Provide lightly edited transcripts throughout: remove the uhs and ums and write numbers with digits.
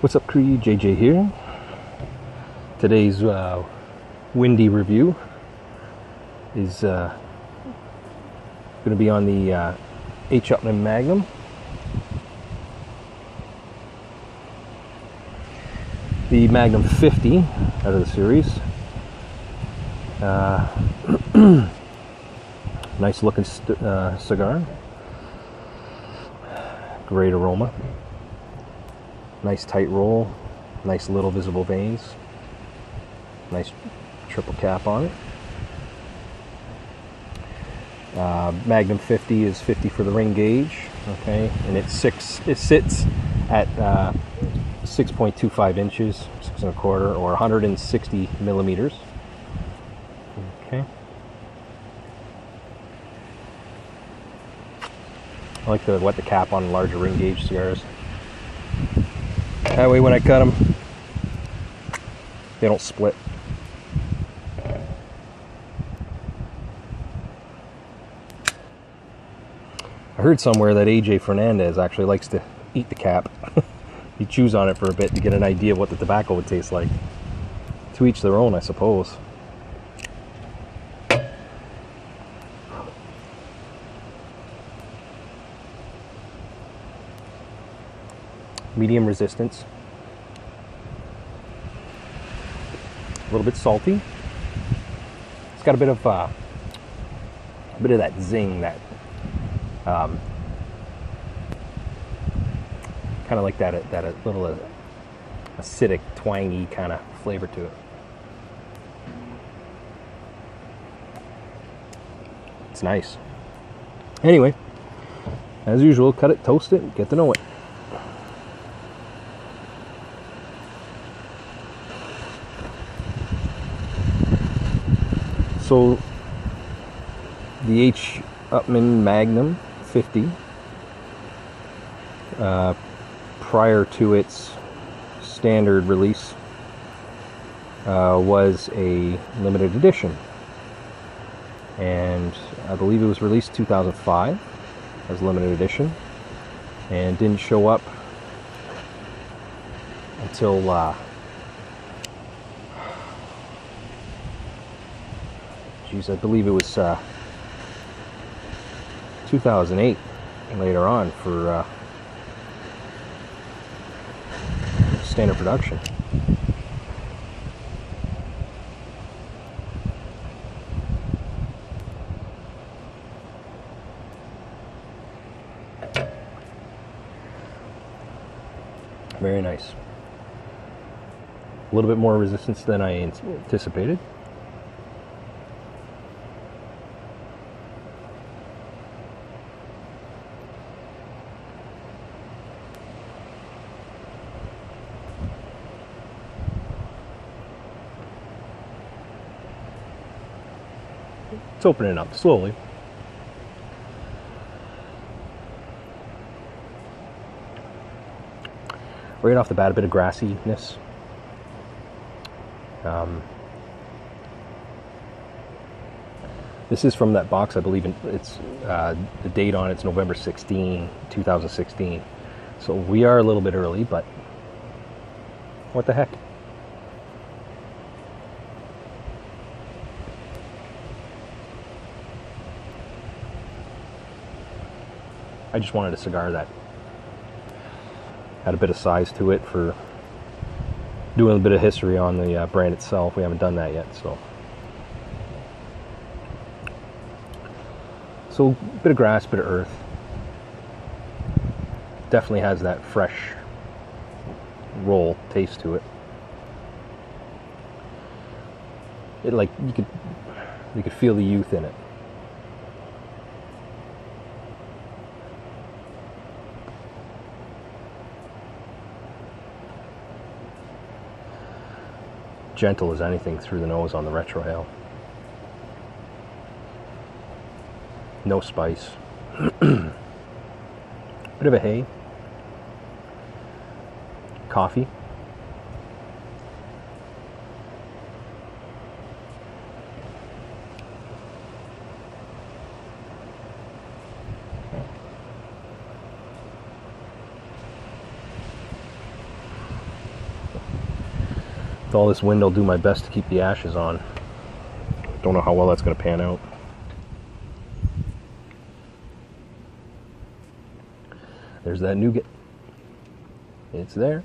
What's up, crew? JJ here. Today's windy review is going to be on the h.upmann Magnum. The Magnum 50 out of the series. Nice looking cigar. Great aroma. Nice tight roll. Nice little visible veins. Nice triple cap on it. Magnum 50 is 50 for the ring gauge. Okay, and it sits at 6.25 inches, 6 1/4, or 160 millimeters. Okay. I like to wet the cap on larger ring gauge cigars. That way when I cut them, they don't split. I heard somewhere that AJ Fernandez actually likes to eat the cap. He chews on it for a bit to get an idea of what the tobacco would taste like. To each their own, I suppose. Medium resistance. A little bit salty. It's got a bit of that zing, that kind of like that little acidic, twangy kind of flavor to it. It's nice. Anyway, as usual, cut it, toast it, get to know it. So the h.upmann Magnum 50, prior to its standard release, was a limited edition, and I believe it was released 2005 as limited edition, and didn't show up until I believe it was 2008 later on for standard production. Very nice. A little bit more resistance than I anticipated. It's opening up slowly. Right off the bat, a bit of grassiness. This is from that box, I believe. It's the date on it's November 16, 2016. So we are a little bit early, but what the heck? I just wanted a cigar that had a bit of size to it for doing a bit of history on the brand itself. We haven't done that yet, so a bit of grass, bit of earth. Definitely has that fresh roll taste to it. It like you could feel the youth in it. Gentle as anything through the nose on the retrohale. No spice. Bit of a hay. Coffee. With all this wind, I'll do my best to keep the ashes on. Don't know how well that's going to pan out. There's that nougat. It's there.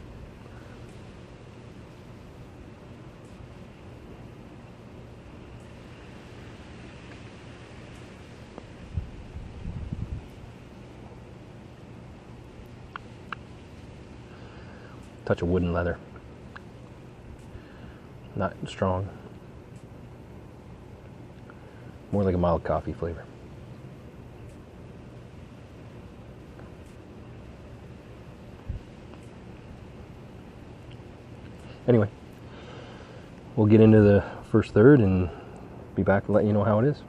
Touch of wooden leather. Not strong. More like a mild coffee flavor. Anyway, we'll get into the first third and be back to let you know how it is.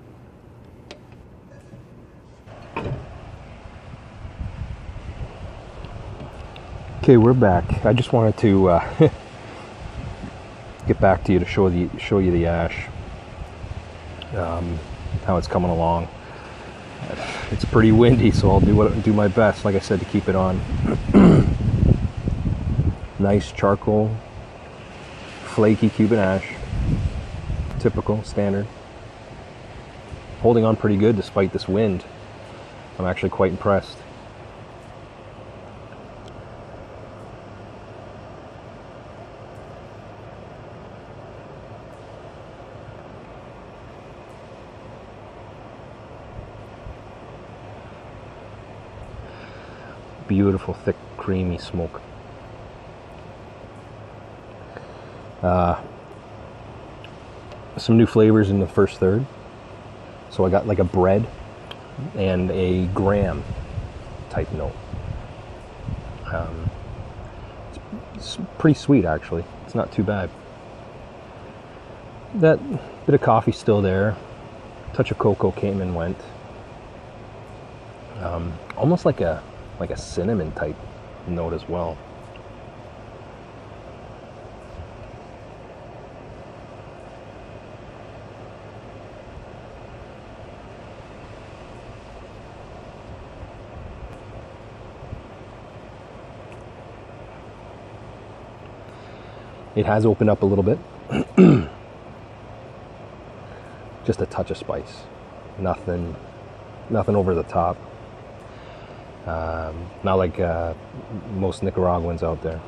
Okay, we're back. I just wanted to get back to you to show you the ash, how it's coming along. It's pretty windy, so I'll do my best, like I said, to keep it on. Nice charcoal, flaky Cuban ash, typical, standard. Holding on pretty good despite this wind. I'm actually quite impressed. Beautiful, thick, creamy smoke. Some new flavors in the first third. So I got like a bread and a graham type note. It's pretty sweet, actually. It's not too bad. That bit of coffee still there. Touch of cocoa came and went. Almost like a cinnamon type note as well. It has opened up a little bit. Just a touch of spice. Nothing over the top. Not like most Nicaraguans out there.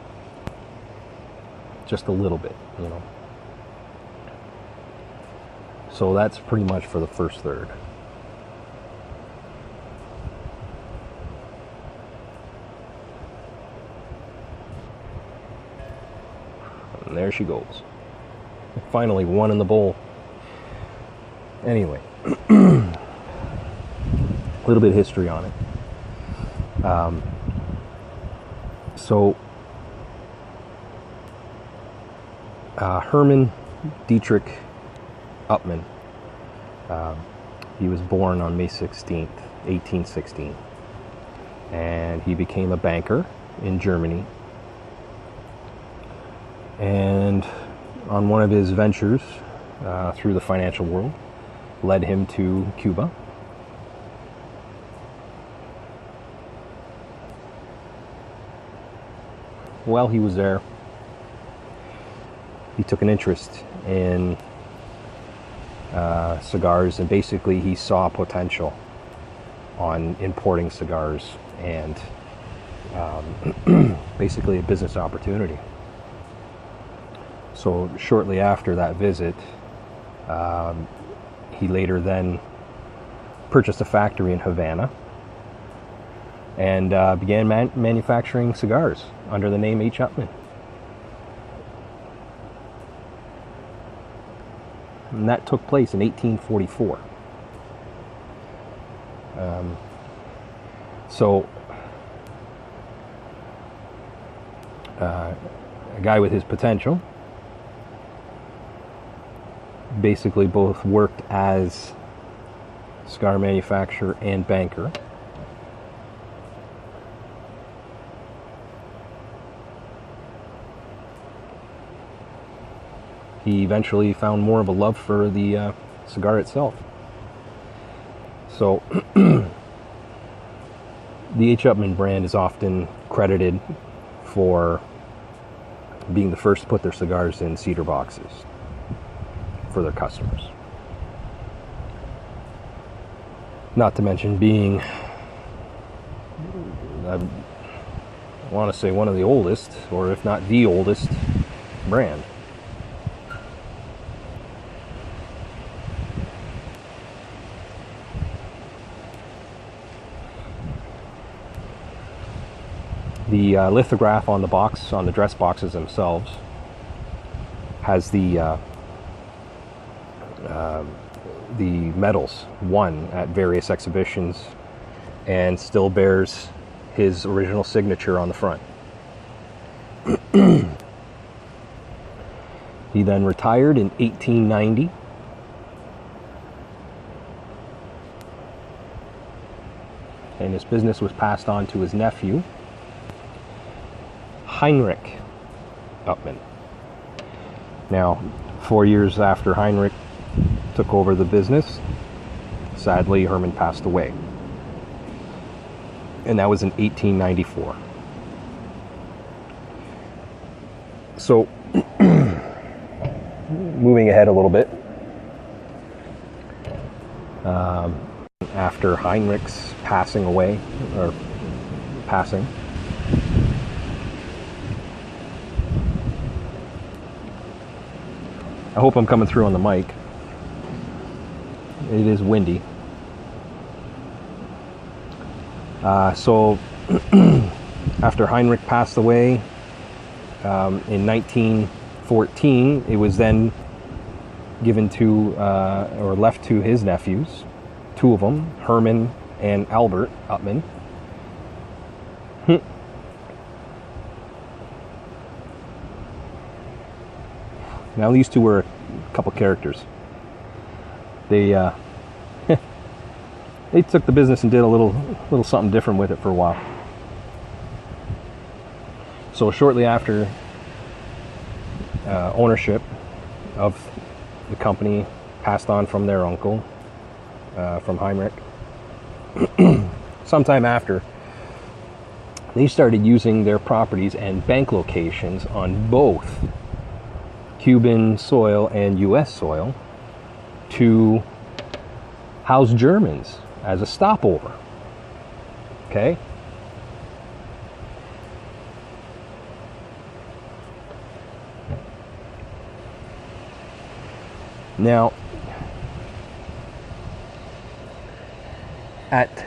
Just a little bit, you know. So that's pretty much for the first third. And there she goes. Finally, one in the bowl. Anyway, a little bit of history on it. Herman Dietrich Upmann, he was born on May 16th, 1816, and he became a banker in Germany. And on one of his ventures through the financial world, led him to Cuba. While he was there, he took an interest in cigars, and basically he saw potential on importing cigars and basically a business opportunity. So shortly after that visit, he later then purchased a factory in Havana and began manufacturing cigars under the name H.upmann. And that took place in 1844. A guy with his potential basically both worked as cigar manufacturer and banker. He eventually found more of a love for the cigar itself. So the H.upmann brand is often credited for being the first to put their cigars in cedar boxes for their customers. Not to mention being, I want to say, one of the oldest, or if not the oldest, brand. The lithograph on the box, on the dress boxes themselves, has the medals won at various exhibitions, and still bears his original signature on the front. He then retired in 1890. And his business was passed on to his nephew, Heinrich Upmann. Now, 4 years after Heinrich took over the business, sadly, Herman passed away. And that was in 1894. So, moving ahead a little bit, after Heinrich's passing, I hope I'm coming through on the mic. It is windy. So after Heinrich passed away in 1914, it was then given to, or left to his nephews, two of them, Herman and Albert Upmann. Now these two were a couple characters. They they took the business and did a little something different with it for a while. So shortly after ownership of the company passed on from their uncle, from Heinrich, sometime after, they started using their properties and bank locations on both Cuban soil and U.S. soil to house Germans as a stopover. Okay? Now, at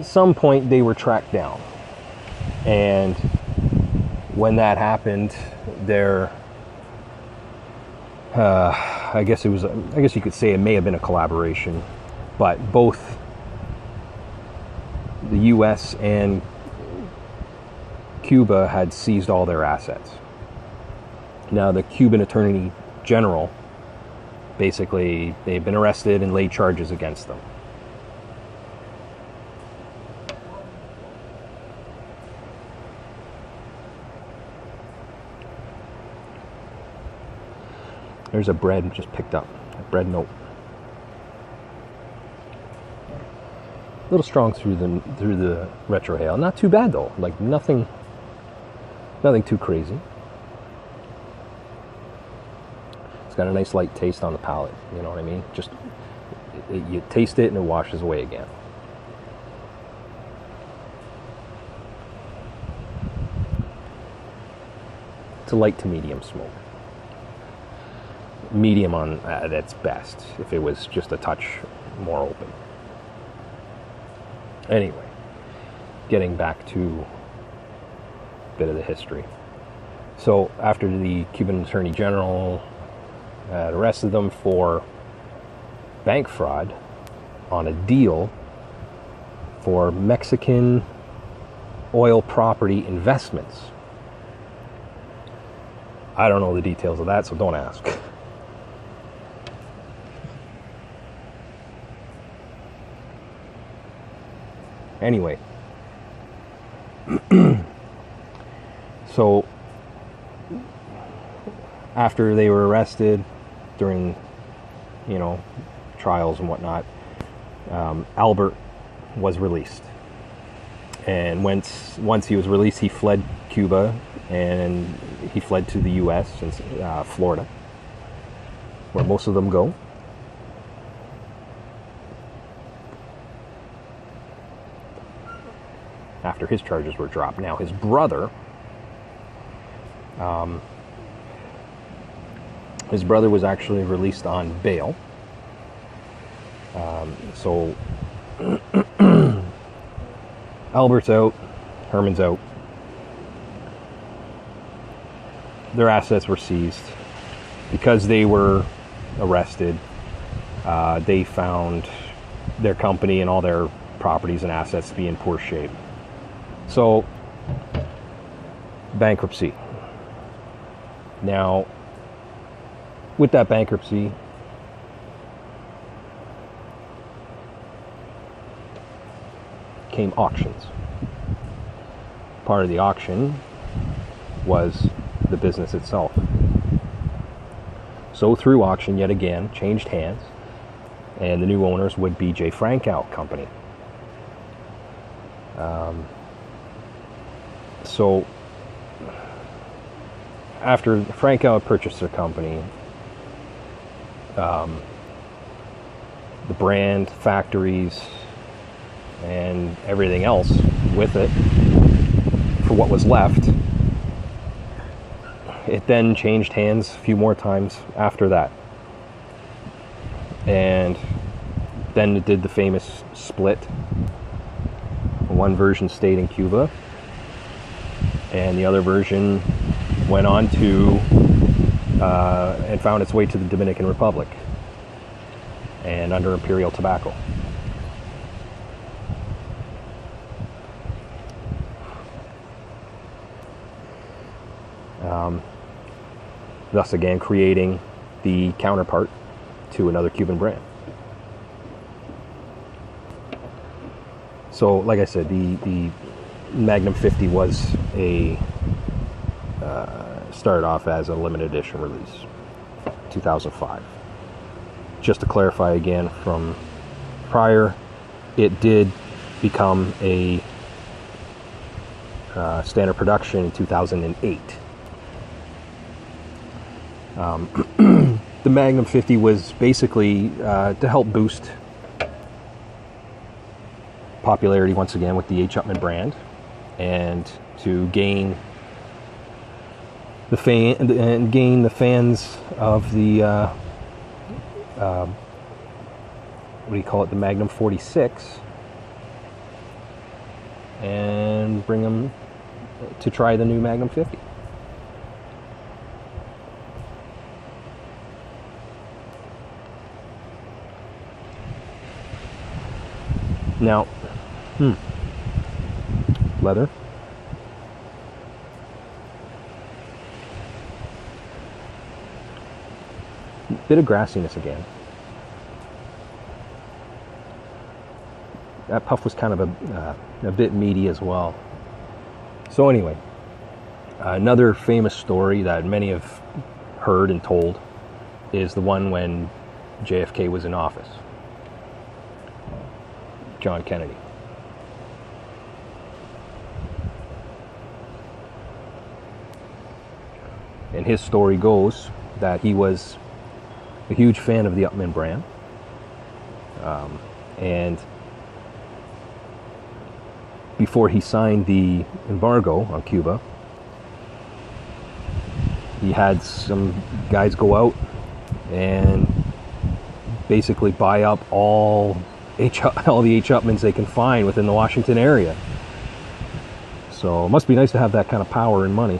some point they were tracked down, and when that happened, I guess you could say it may have been a collaboration, but both the U.S. and Cuba had seized all their assets. Now, the Cuban Attorney General, basically, they've been arrested and laid charges against them. There's a bread just picked up, a bread note. A little strong through the retrohale. Not too bad though. Like nothing too crazy. It's got a nice light taste on the palate. You know what I mean? Just you taste it and it washes away again. It's a light to medium smoke. Medium at its best, if it was just a touch more open. Anyway, getting back to a bit of the history. So after the Cuban Attorney General had arrested them for bank fraud on a deal for Mexican oil property investments. I don't know the details of that, so don't ask. Anyway, so after they were arrested during, trials and whatnot, Albert was released. And once he was released, he fled Cuba, and he fled to the U.S. and Florida, where most of them go. After his charges were dropped. Now his brother, was actually released on bail. So Albert's out, Herman's out. Their assets were seized. Because they were arrested, they found their company and all their properties and assets to be in poor shape. So, bankruptcy. Now, with that bankruptcy, came auctions. Part of the auction was the business itself. So through auction, yet again, changed hands, and the new owners would be J. Frankow Company. So after Frankow had purchased their company, the brand, factories, and everything else with it, for what was left, it then changed hands a few more times after that. And then it did the famous split. One version stayed in Cuba, and the other version went on to and found its way to the Dominican Republic and under Imperial Tobacco. Thus again creating the counterpart to another Cuban brand. So, like I said, the Magnum 50 was started off as a limited edition release, 2005. Just to clarify again from prior, it did become a standard production in 2008. The Magnum 50 was basically to help boost popularity once again with the H.upmann brand, and to gain the fans of the what do you call it, the Magnum 46, and bring them to try the new Magnum 50. Now, leather. Bit of grassiness again. That puff was kind of a bit meaty as well. So anyway, another famous story that many have heard and told is the one when JFK was in office. John Kennedy. And his story goes that he was a huge fan of the Upmann brand, and before he signed the embargo on Cuba, he had some guys go out and basically buy up all the H.upmanns they can find within the Washington area. So it must be nice to have that kind of power and money.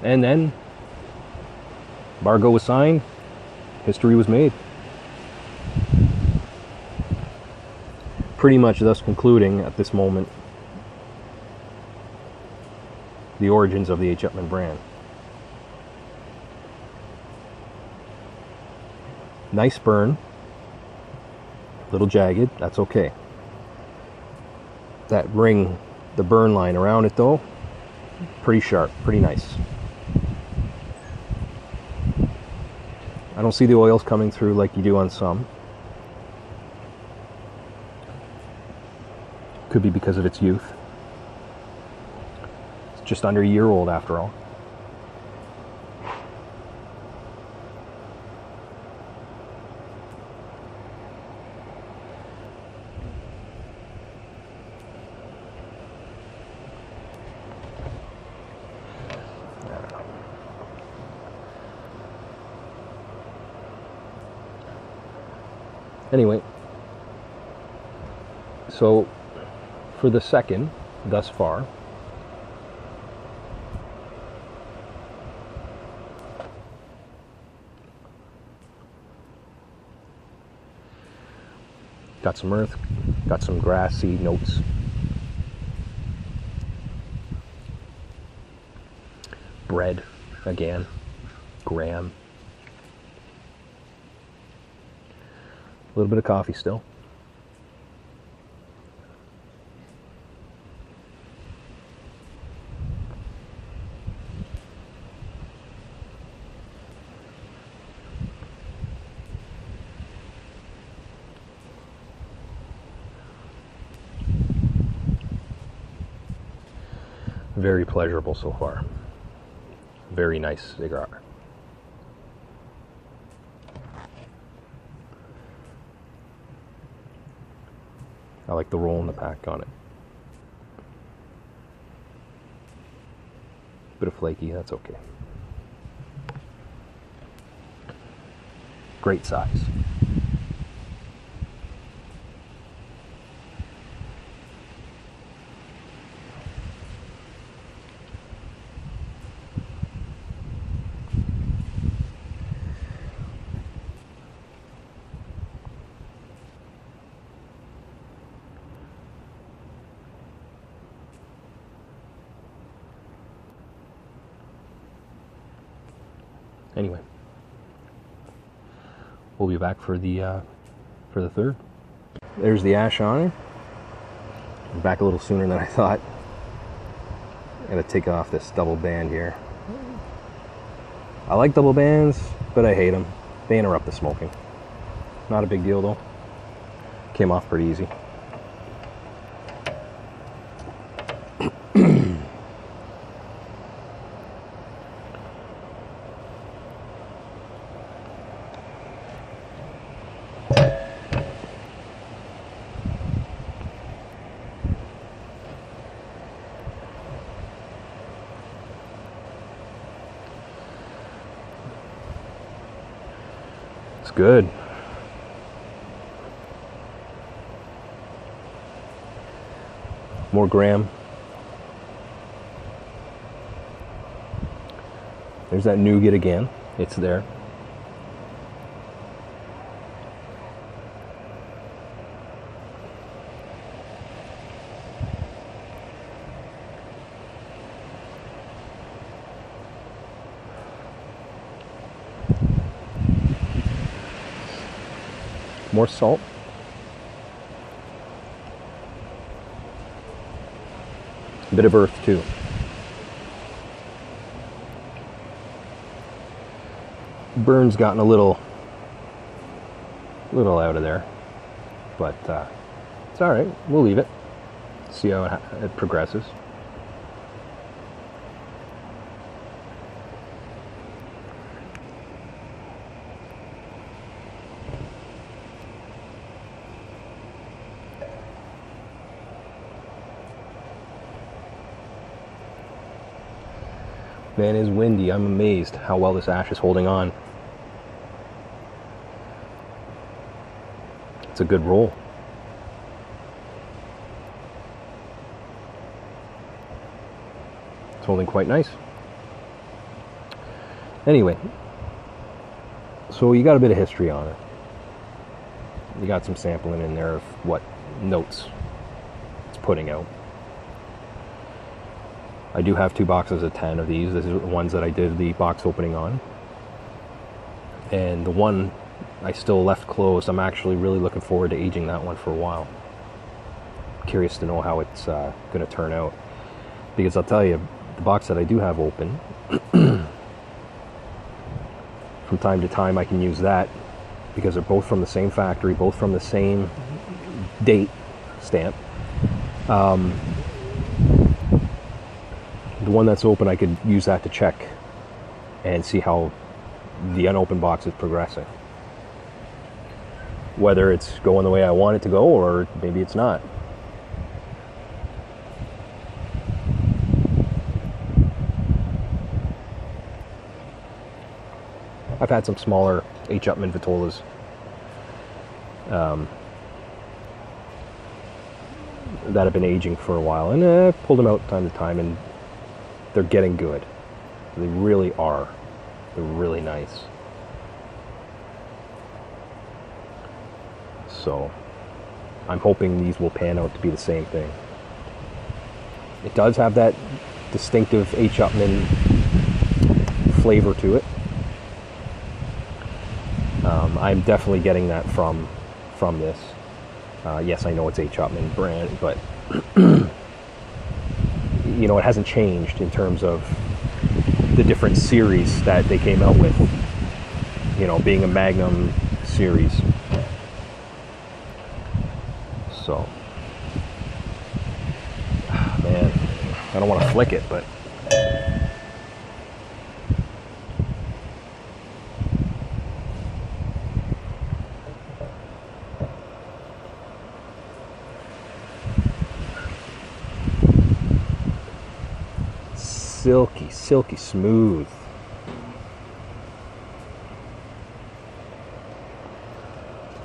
And then embargo was signed, history was made. Pretty much thus concluding at this moment the origins of the H.upmann brand. Nice burn, little jagged, that's okay. That ring, the burn line around it though, pretty sharp, pretty nice. I don't see the oils coming through like you do on some. Could be because of its youth. It's just under a year old after all. Anyway, so for the second, thus far, got some earth, got some grassy notes. Bread, again, graham. A little bit of coffee still. Very pleasurable so far. Very nice cigar. I like the roll in the pack on it. Bit of flaky, that's okay. Great size. Anyway, we'll be back for the third. There's the ash on it. Back a little sooner than I thought. I gotta take off this double band here. I like double bands, but I hate them. They interrupt the smoking. Not a big deal though. Came off pretty easy. It's good. More graham. There's that nougat again. It's there. More salt. A bit of earth too. Burn's gotten a little out of there, but it's all right. We'll leave it. See how it progresses. Man, it's windy. I'm amazed how well this ash is holding on. It's a good roll. It's holding quite nice. Anyway, so you got a bit of history on it. You got some sampling in there of what notes it's putting out. I do have 2 boxes of 10 of these. This is the ones that I did the box opening on. And the one I still left closed. I'm actually really looking forward to aging that one for a while. Curious to know how it's going to turn out. Because I'll tell you, the box that I do have open, from from time to time I can use that because they're both from the same factory, both from the same date stamp. The one that's open, I could use that to check and see how the unopened box is progressing. Whether it's going the way I want it to go, or maybe it's not. I've had some smaller h.upmann Vitolas that have been aging for a while, and I've pulled them out time to time, and they're getting good. They really are. They're really nice. So I'm hoping these will pan out to be the same thing. It does have that distinctive h.upmann flavor to it. I'm definitely getting that from this. Yes, I know it's h.upmann brand, but you know, it hasn't changed in terms of the different series that they came out with. You know, being a Magnum series. So, man, I don't want to flick it, but silky, silky smooth.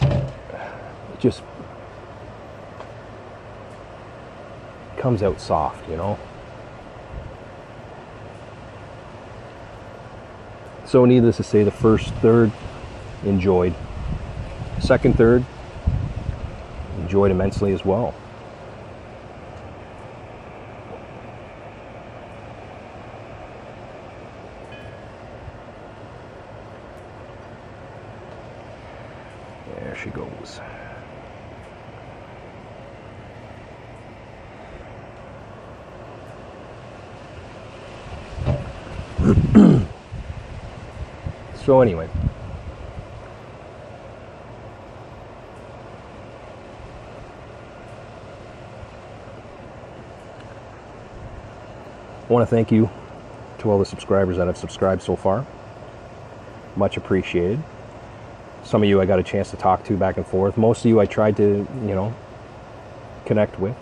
It just comes out soft, you know. So needless to say, the first third enjoyed. Second third enjoyed immensely as well. There she goes. So anyway, I want to thank you to all the subscribers that have subscribed so far. Much appreciated. Some of you I got a chance to talk to back and forth. Most of you I tried to, you know, connect with.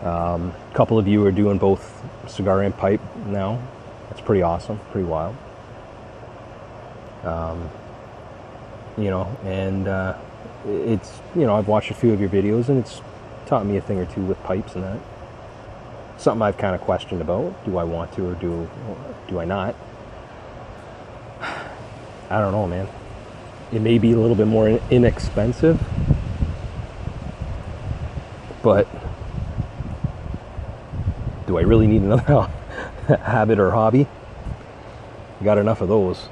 A couple of you are doing both cigar and pipe now. That's pretty awesome, pretty wild. You know, and it's, you know, I've watched a few of your videos and it's taught me a thing or two with pipes and that. Something I've kind of questioned about. Do I want to, or do I not? I don't know, man. It may be a little bit more inexpensive, but do I really need another habit or hobby? I got enough of those.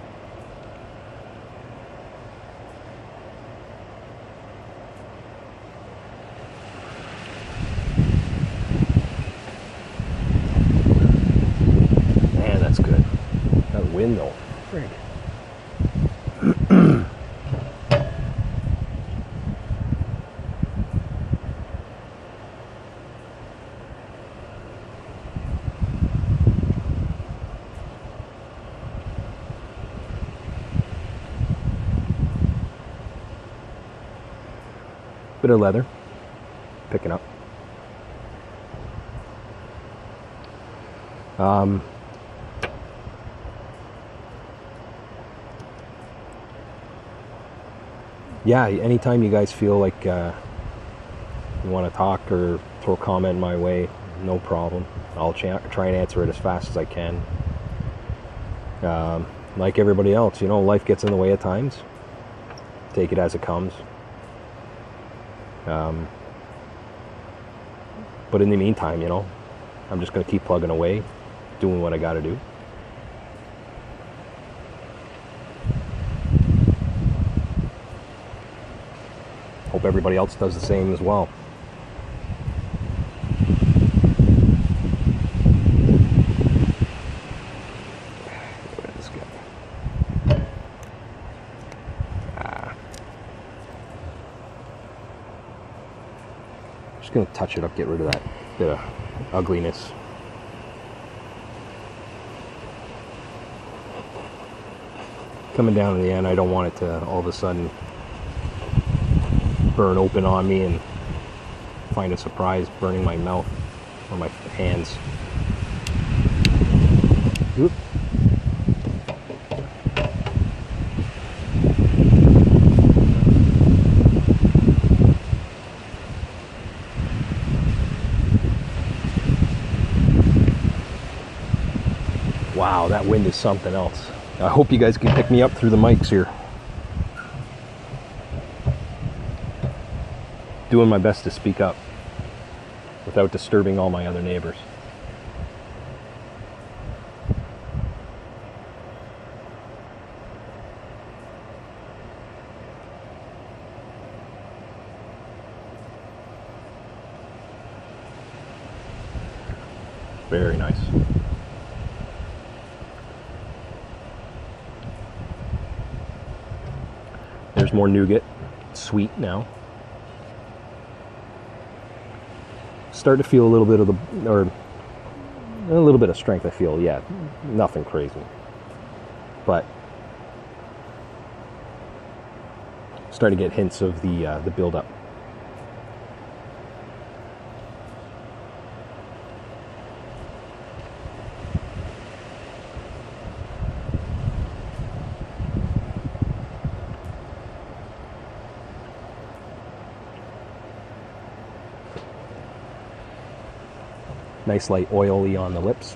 Man, that's good. That wind though. Frig. Bit of leather, picking up. Yeah, anytime you guys feel like you want to talk or throw a comment my way, no problem. I'll try and answer it as fast as I can. Like everybody else, you know, life gets in the way at times. Take it as it comes. But in the meantime, you know, I'm just going to keep plugging away, doing what I got to do. Hope everybody else does the same as well. Get rid of this guy. Just gonna touch it up, get rid of that bit of ugliness. Coming down to the end, I don't want it to all of a sudden burn open on me and find a surprise burning my mouth or my hands. Oop. Wow, that wind is something else. I hope you guys can pick me up through the mics here. Doing my best to speak up without disturbing all my other neighbors. Very nice. There's more nougat, sweet now. Start to feel a little bit of a little bit of strength. I feel, yeah, nothing crazy, but start to get hints of the build-up. Nice light oily on the lips.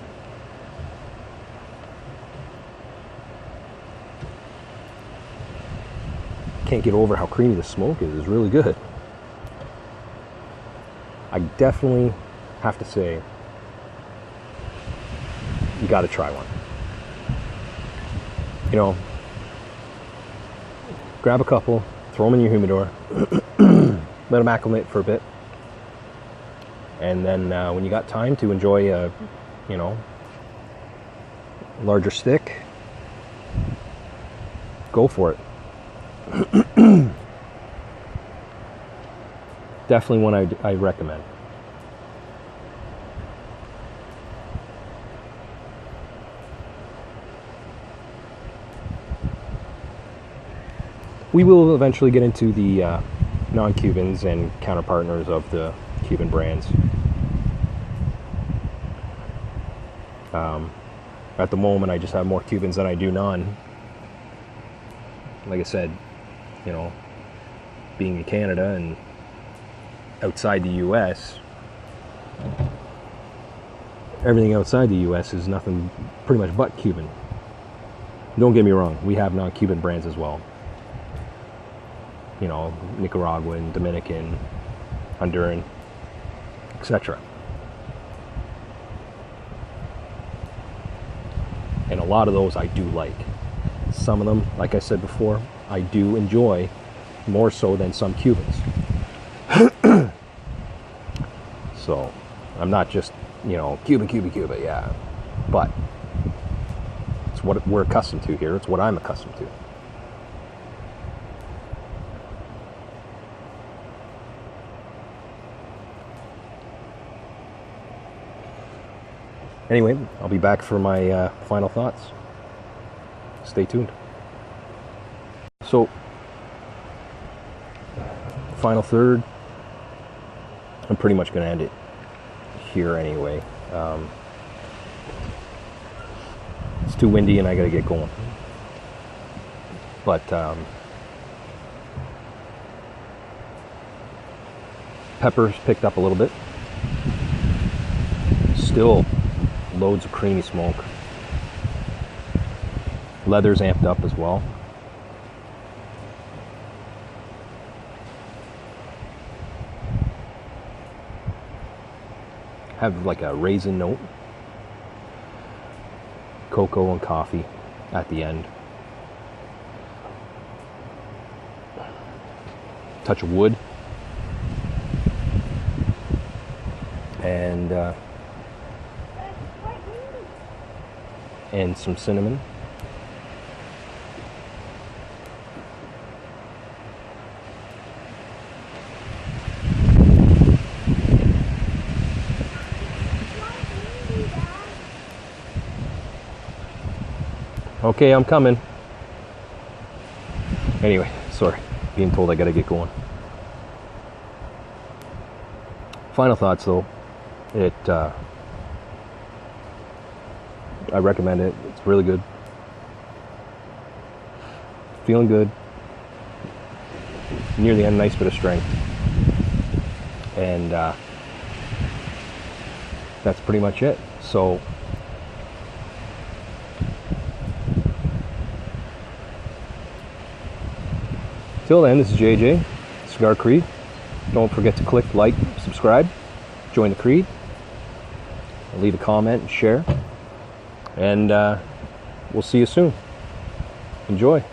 Can't get over how creamy the smoke is. It's really good. I definitely have to say, you got to try one. You know, grab a couple, throw them in your humidor, let them acclimate for a bit. And then when you got time to enjoy a, you know, larger stick, go for it. Definitely one I recommend. We will eventually get into the non-Cubans and counterpartners of the Cuban brands. At the moment, I just have more Cubans than I do non. Like I said, you know, being in Canada and outside the U.S., everything outside the U.S. is nothing pretty much but Cuban. Don't get me wrong, we have non-Cuban brands as well. You know, Nicaraguan, Dominican, Honduran, etc. And a lot of those I do like. Some of them, like I said before, I do enjoy more so than some Cubans. So, I'm not just, you know, Cuba, yeah. But it's what we're accustomed to here. It's what I'm accustomed to. Anyway, I'll be back for my final thoughts. Stay tuned. So, final third, I'm pretty much going to end it here anyway. It's too windy and I got to get going. But peppers picked up a little bit. Still loads of creamy smoke. Leather's amped up as well. Have like a raisin note. Cocoa and coffee at the end. Touch of wood. And some cinnamon. Okay, I'm coming. Anyway, sorry, being told I gotta get going. Final thoughts though, I recommend it. It's really good. Feeling good. Near the end, nice bit of strength. And that's pretty much it. So till then, this is JJ, Cigar Creed. Don't forget to click like, subscribe, join the Creed, leave a comment and share. And we'll see you soon. Enjoy.